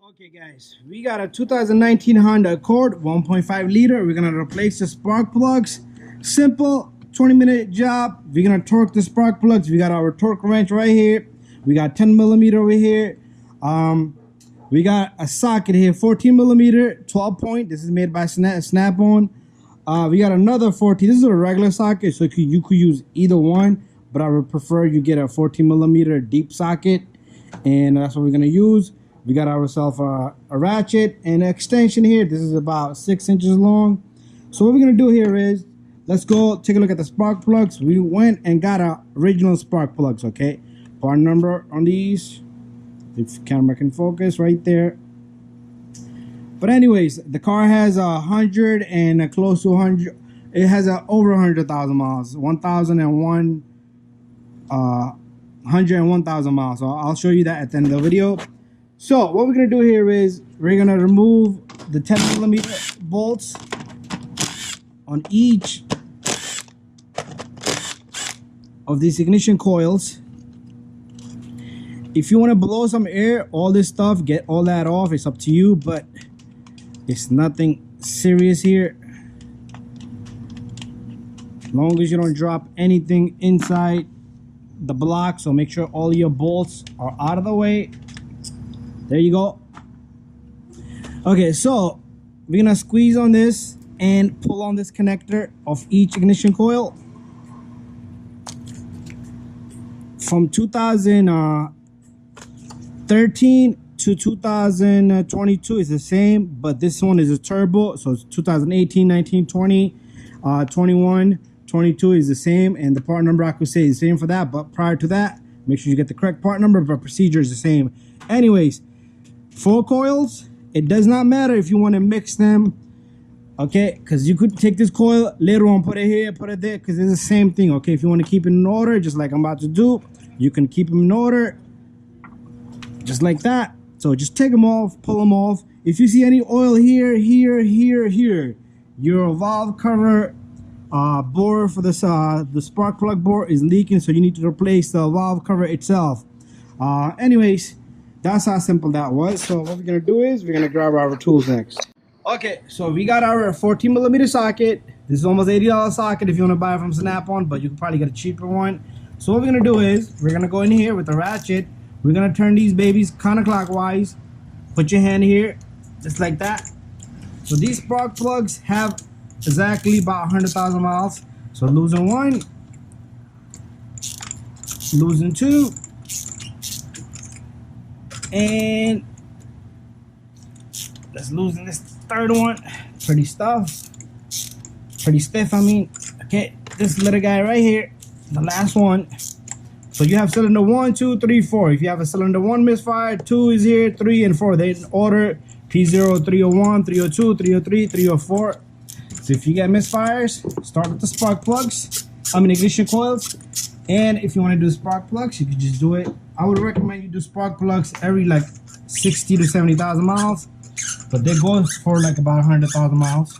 Okay guys, we got a 2019 Honda Accord 1.5 liter. We're gonna replace the spark plugs. Simple 20-minute job. We're gonna torque the spark plugs. We got our torque wrench right here. We got 10 millimeter over here. We got a socket here, 14 millimeter, 12 point. This is made by Snap-on. We got another 14. This is a regular socket, so you could use either one, but I would prefer you get a 14 millimeter deep socket, and that's what we're gonna use. We got ourselves a ratchet and an extension here. This is about 6 inches long. So what we're gonna do here is, let's go take a look at the spark plugs. We went and got our original spark plugs, okay? Part number on these, if camera can focus right there. But anyways, the car has 100 and close to 100. It has over 100,000 miles, 1,001, 101,000 miles. So I'll show you that at the end of the video. So what we're gonna do here is we're gonna remove the 10 millimeter bolts on each of these ignition coils. If you want to blow some air, all this stuff, get all that off. It's up to you, but it's nothing serious here. As long as you don't drop anything inside the block, so make sure all your bolts are out of the way. There you go. Okay, so we're gonna squeeze on this and pull on this connector of each ignition coil. From 2013 to 2022 is the same, but this one is a turbo, so it's 2018, 19, 20, 21, 22 is the same, and the part number I could say is the same for that. But prior to that, make sure you get the correct part number, but procedure is the same. Anyways, 4 coils. It does not matter if you want to mix them, okay? Because you could take this coil later on, put it here, put it there, because it's the same thing, okay? If you want to keep it in order, just like I'm about to do, you can keep them in order, just like that. So just take them off, pull them off. If you see any oil here, here, your valve cover bore for this the spark plug bore is leaking, so you need to replace the valve cover itself. Anyways, that's how simple that was. So what we're gonna do is we're gonna grab our tools next. Okay, so we got our 14 millimeter socket. This is almost $80 socket if you want to buy it from Snap-on, but you can probably get a cheaper one. So what we're gonna do is we're gonna go in here with the ratchet. We're gonna turn these babies counterclockwise. Put your hand here, just like that. So these spark plugs have exactly about 100,000 miles. So losing 1, losing 2, and let's losing this third one. Pretty stiff, I mean. Okay, this little guy right here, the last one. So you have cylinder 1, 2, 3, 4. If you have a cylinder 1 misfired, 2 is here, 3 and 4. They in order P0, 301, 302, 303, 304. So if you get misfires, start with the spark plugs. Ignition coils. And if you want to do spark plugs, you can just do it. I would recommend you do spark plugs every like 60 to 70,000 miles. But they go for like about 100,000 miles.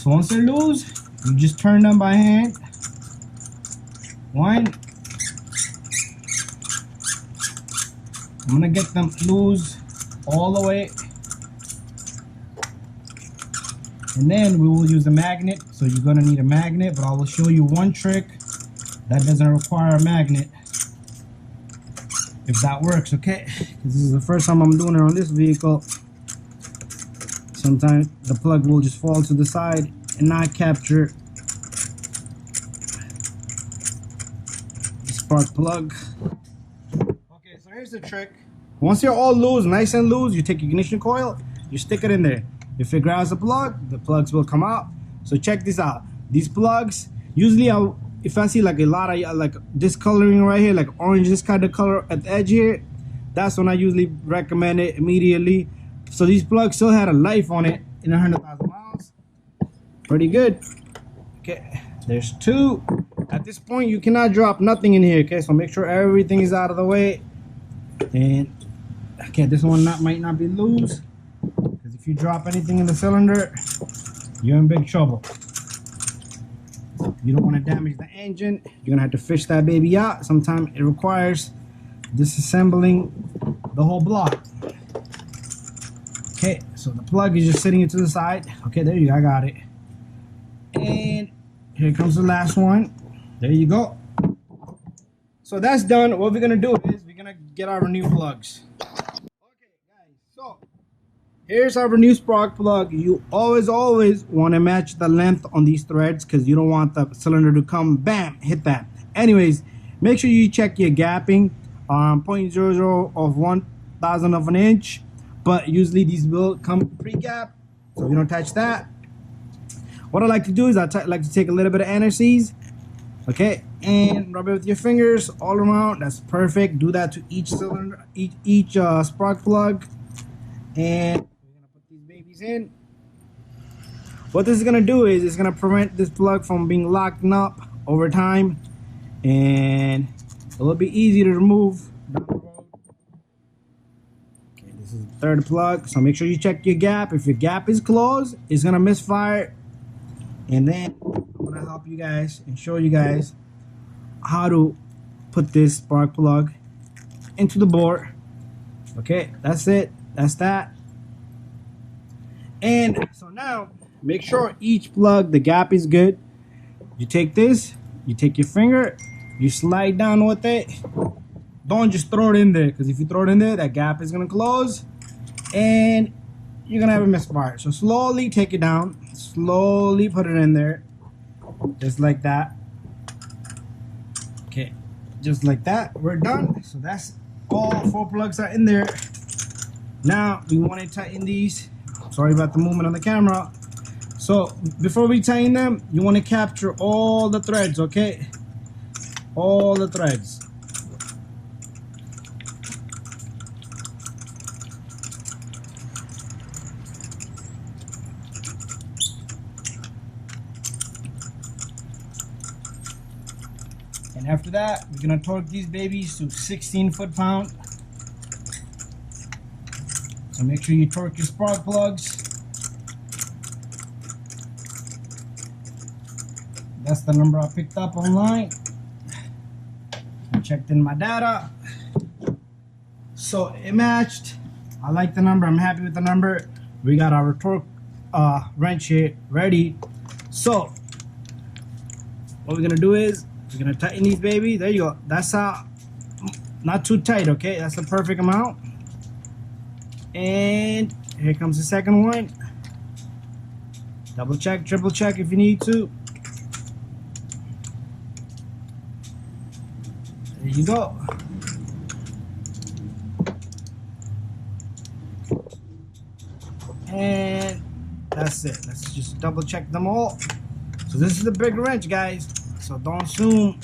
So once they're loose, you just turn them by hand. 1. I'm gonna get them loose all the way. And then we will use a magnet. So you're gonna need a magnet, but I will show you one trick that doesn't require a magnet, if that works, okay? Because this is the first time I'm doing it on this vehicle. Sometimes the plug will just fall to the side and not capture the spark plug. Okay, so here's the trick. Once you're all loose, nice and loose, you take your ignition coil, you stick it in there. If it grabs the plugs will come out. So check this out. These plugs, usually if I see like a lot of like discoloring right here, like orange, this kind of color at the edge here, that's when I usually recommend it immediately. So these plugs still had a life on it in 100,000 miles. Pretty good. Okay, there's 2. At this point, you cannot drop nothing in here, okay? So make sure everything is out of the way. And okay, this one might not be loose, because if you drop anything in the cylinder, you're in big trouble. You don't want to damage the engine. You're gonna have to fish that baby out. Sometimes it requires disassembling the whole block. Okay, so the plug is just sitting to the side. Okay, there you go, I got it. And here comes the last one. There you go. So that's done. What we're gonna do is we're gonna get our new plugs. Okay, guys, so here's our new spark plug. You always want to match the length on these threads because you don't want the cylinder to come bam, hit that. Anyways, make sure you check your gapping. 0.00 of 1,000 of an inch, but usually these will come pre-gap, so we don't touch that. What I like to do is like to take a little bit of anti-seize, okay, and rub it with your fingers all around. That's perfect. Do that to each cylinder, each spark plug, and we're gonna put these babies in. What this is gonna do is it's gonna prevent this plug from being locked up over time, and it will be easy to remove down the road. Okay, this is the third plug, so make sure you check your gap. If your gap is closed, it's gonna misfire. And then I'm gonna help you guys and show you guys how to put this spark plug into the board. Okay, that's it. That's that. And so now make sure each plug, the gap is good. You take this, you take your finger, you slide down with it. Don't just throw it in there, because if you throw it in there, that gap is gonna close and you're gonna have a misfire. So slowly take it down, slowly put it in there, just like that. Okay, just like that. We're done. So that's all 4 plugs are in there. Now we want to tighten these. Sorry about the movement on the camera. So before we tighten them, you want to capture all the threads, okay? All the threads. And after that, we're gonna torque these babies to 16 foot-pound. So make sure you torque your spark plugs. That's the number I picked up online. I checked in my data. So it matched. I like the number. I'm happy with the number. We got our torque wrench here ready. So what we're gonna do is we're gonna tighten these babies. There you go. That's how, not too tight, okay? That's the perfect amount. And here comes the second one. Double check, triple check if you need to. There you go. And that's it. Let's just double check them all. So this is the big wrench, guys. So don't assume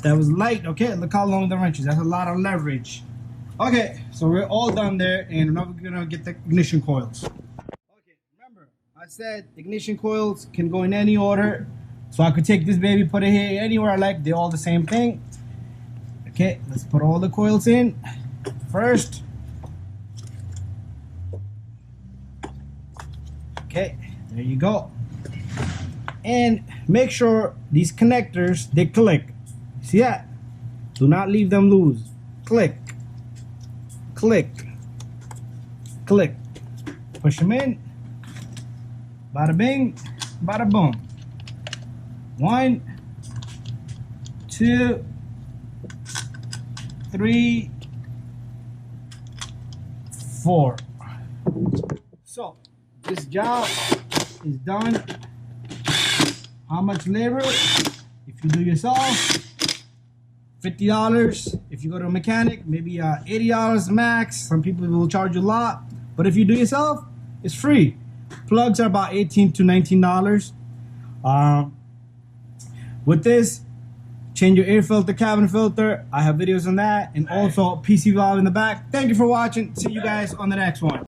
that was light. Okay, look how long the wrench is. That's a lot of leverage. Okay, so we're all done there, and now we're gonna get the ignition coils. Okay, remember I said ignition coils can go in any order, so I could take this baby, put it here anywhere I like. They're all the same thing. Okay, let's put all the coils in first. Okay, there you go. And make sure these connectors, they click. See that? Do not leave them loose. Click, click, click. Push them in. Bada bing, bada boom. 1, 2, 3, 4. So this job is done. How much labor? If you do yourself, $50. If you go to a mechanic, maybe $80 max. Some people will charge you a lot, but if you do yourself, it's free. Plugs are about $18 to $19. With this, change your air filter, cabin filter. I have videos on that, and also PC valve in the back. Thank you for watching. See you guys on the next one.